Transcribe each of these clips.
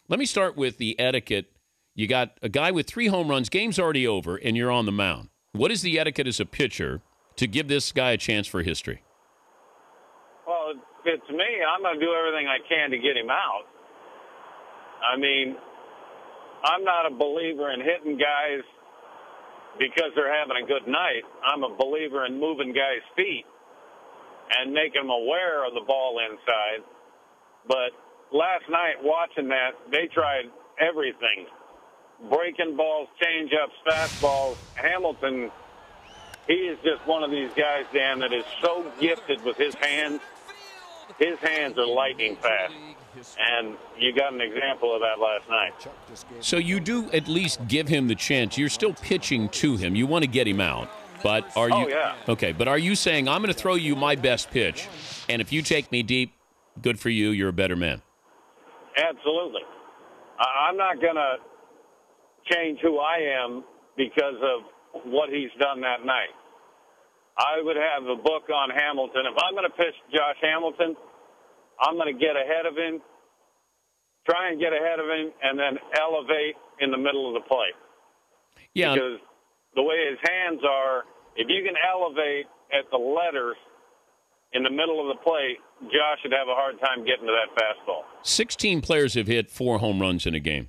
Let me start with the etiquette. You got a guy with 3 home runs, game's already over, and you're on the mound. What is the etiquette as a pitcher to give this guy a chance for history? Well, if it's me, I'm going to do everything I can to get him out. I mean, I'm not a believer in hitting guys because they're having a good night. I'm a believer in moving guys' feet and making them aware of the ball inside. But last night, watching that, they tried everything. Breaking balls, change-ups, fastballs. Hamilton, he is just one of these guys, Dan, that is so gifted with his hands. His hands are lightning fast. And you got an example of that last night. So you do at least give him the chance. You're still pitching to him. You want to get him out. But are you okay, but are you saying I'm going to throw you my best pitch, and if you take me deep, good for you, you're a better man? Absolutely. I'm not going to change who I am because of what he's done that night. I would have a book on Hamilton. If I'm going to pitch Josh Hamilton, I'm going to get ahead of him, try and get ahead of him, and then elevate in the middle of the plate. Yeah. Because the way his hands are, if you can elevate at the letters in the middle of the plate, Josh should have a hard time getting to that fastball. 16 players have hit 4 home runs in a game.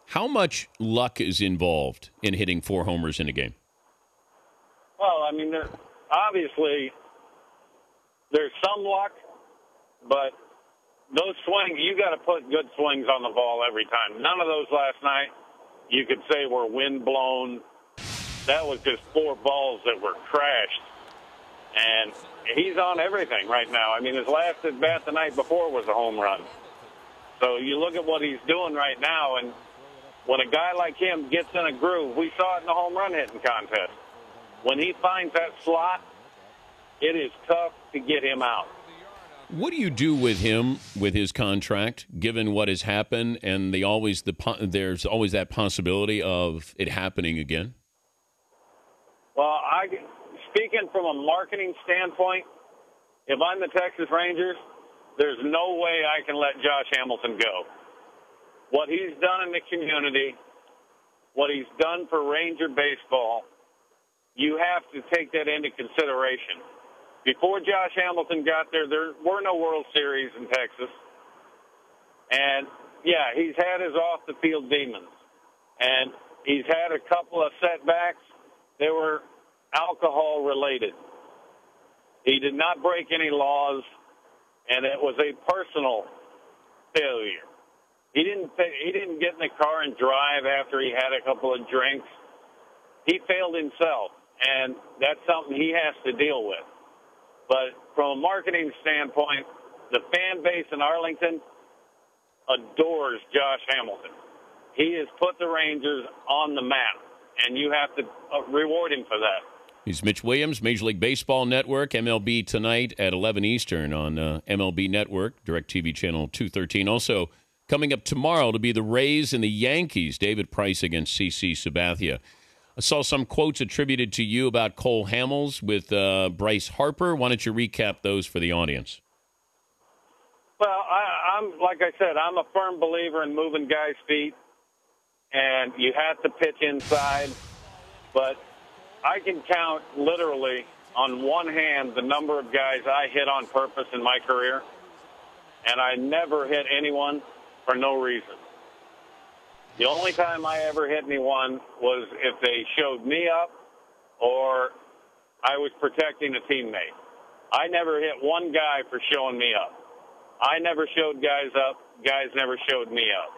How much luck is involved in hitting 4 homers in a game? Well, I mean, obviously there's some luck, but those swings, you got to put good swings on the ball every time. None of those last night you could say were wind blown. That was just 4 balls that were crashed. And he's on everything right now. I mean, his last at bat the night before was a home run. So you look at what he's doing right now, and when a guy like him gets in a groove, we saw it in the home run hitting contest. When he finds that slot, it is tough to get him out. What do you do with him, with his contract, given what has happened, and there's always that possibility of it happening again? Well, speaking from a marketing standpoint, if I'm the Texas Rangers, there's no way I can let Josh Hamilton go. What he's done in the community, what he's done for Ranger baseball, you have to take that into consideration. Before Josh Hamilton got there were no World Series in Texas. And, yeah, he's had his off-the-field demons. And he's had a couple of setbacks. They were alcohol-related. He did not break any laws, and it was a personal failure. He didn't get in the car and drive after he had a couple of drinks. He failed himself, and that's something he has to deal with. But from a marketing standpoint, the fan base in Arlington adores Josh Hamilton. He has put the Rangers on the map, and you have to reward him for that. He's Mitch Williams, Major League Baseball Network, MLB tonight at 11 Eastern on MLB Network, DirecTV Channel 213. Also, coming up tomorrow to be the Rays and the Yankees, David Price against CC Sabathia. I saw some quotes attributed to you about Cole Hamels with Bryce Harper. Why don't you recap those for the audience? Well, I'm like I said, I'm a firm believer in moving guys' feet, and you have to pitch inside. But I can count literally on one hand the number of guys I hit on purpose in my career, and I never hit anyone for no reason. The only time I ever hit anyone was if they showed me up or I was protecting a teammate. I never hit one guy for showing me up. I never showed guys up. Guys never showed me up.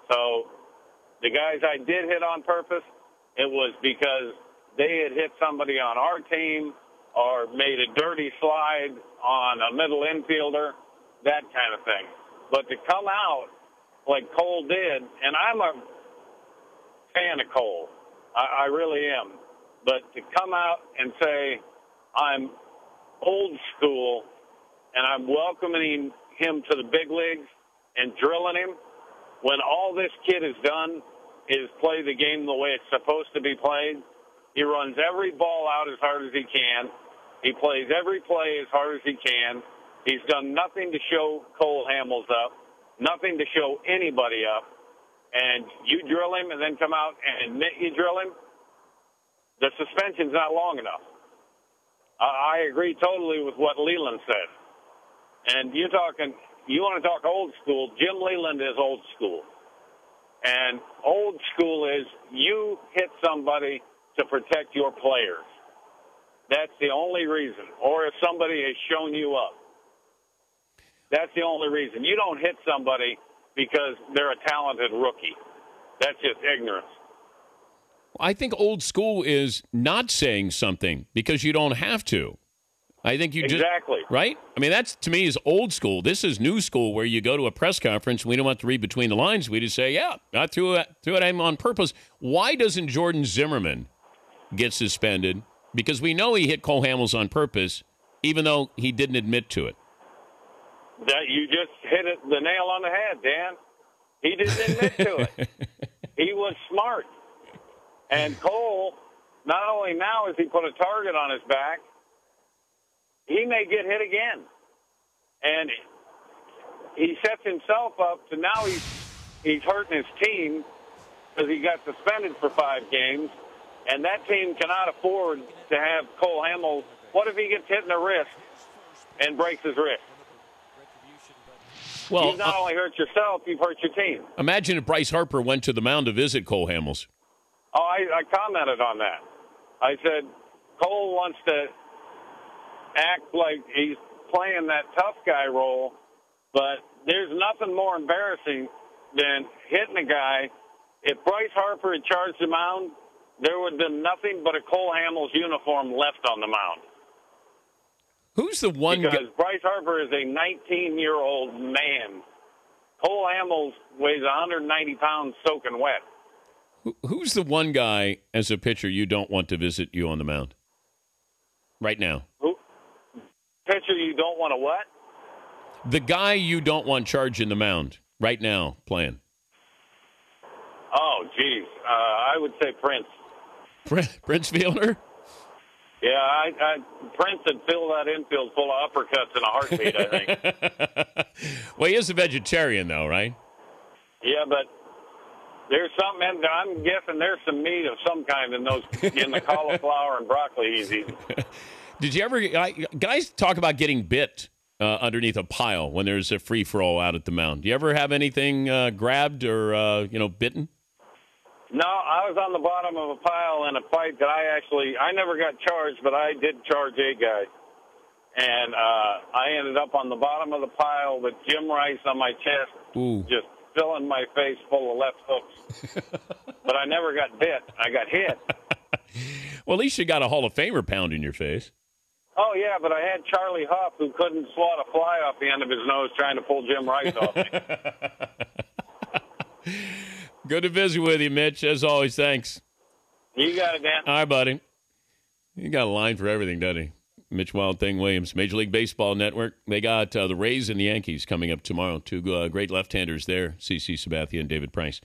So the guys I did hit on purpose, it was because they had hit somebody on our team or made a dirty slide on a middle infielder, that kind of thing. But to come out like Cole did, and I'm a fan of Cole. I really am. But to come out and say, I'm old school and I'm welcoming him to the big leagues and drilling him, when all this kid has done is play the game the way it's supposed to be played. He runs every ball out as hard as he can. He plays every play as hard as he can. He's done nothing to show Cole Hamels up, nothing to show anybody up. and you drill him and then come out and admit you drill him, the suspension's not long enough. I agree totally with what Leland said. And you want to talk old school, Jim Leland is old school. And old school is you hit somebody to protect your players. That's the only reason. Or if somebody has shown you up. That's the only reason. You don't hit somebody because they're a talented rookie. That's just ignorance. I think old school is not saying something because you don't have to. I think you exactly. Right? I mean, that's, to me, is old school. This is new school where you go to a press conference. We don't have to read between the lines. We just say, yeah, I threw it on purpose. Why doesn't Jordan Zimmerman get suspended? Because we know he hit Cole Hamels on purpose, even though he didn't admit to it. That you just hit the nail on the head, Dan. He didn't admit to it. He was smart. And Cole, not only now has he put a target on his back, he may get hit again. And he sets himself up to now he's hurting his team because he got suspended for 5 games, and that team cannot afford to have Cole Hamels. What if he gets hit in the wrist and breaks his wrist? Well, you've not only hurt yourself, you've hurt your team. Imagine if Bryce Harper went to the mound to visit Cole Hamels. Oh, I commented on that. I said, Cole wants to act like he's playing that tough guy role, but there's nothing more embarrassing than hitting a guy. If Bryce Harper had charged the mound, there would have been nothing but a Cole Hamels uniform left on the mound. Who's the one Because Bryce Harper is a 19-year-old man. Cole Hamels weighs 190 pounds soaking wet. Who's the one guy as a pitcher you don't want to visit you on the mound right now? Who? Pitcher you don't want to what? The guy you don't want charging the mound right now playing. Oh, geez. I would say Prince. Prince Fielder? Yeah, Prince would fill that infield full of uppercuts in a heartbeat, I think. Well, he is a vegetarian, though, right? Yeah, but there's something in there. I'm guessing there's some meat of some kind in the cauliflower and broccoli he's eating. Did you ever guys talk about getting bit underneath a pile when there's a free for all out at the mound? Do you ever have anything grabbed or bitten? No, I was on the bottom of a pile in a fight that I never got charged, but I did charge a guy. And I ended up on the bottom of the pile with Jim Rice on my chest, just filling my face full of left hooks. But I never got bit. I got hit. Well, at least you got a Hall of Famer pound in your face. Oh, yeah, but I had Charlie Huff, who couldn't swat a fly off the end of his nose trying to pull Jim Rice off me. Good to visit with you, Mitch. As always, thanks. You got it, Dan. All right, buddy. You got a line for everything, doesn't he? Mitch Wild Thing Williams, Major League Baseball Network. They got the Rays and the Yankees coming up tomorrow. 2 great left-handers there, CC Sabathia and David Price.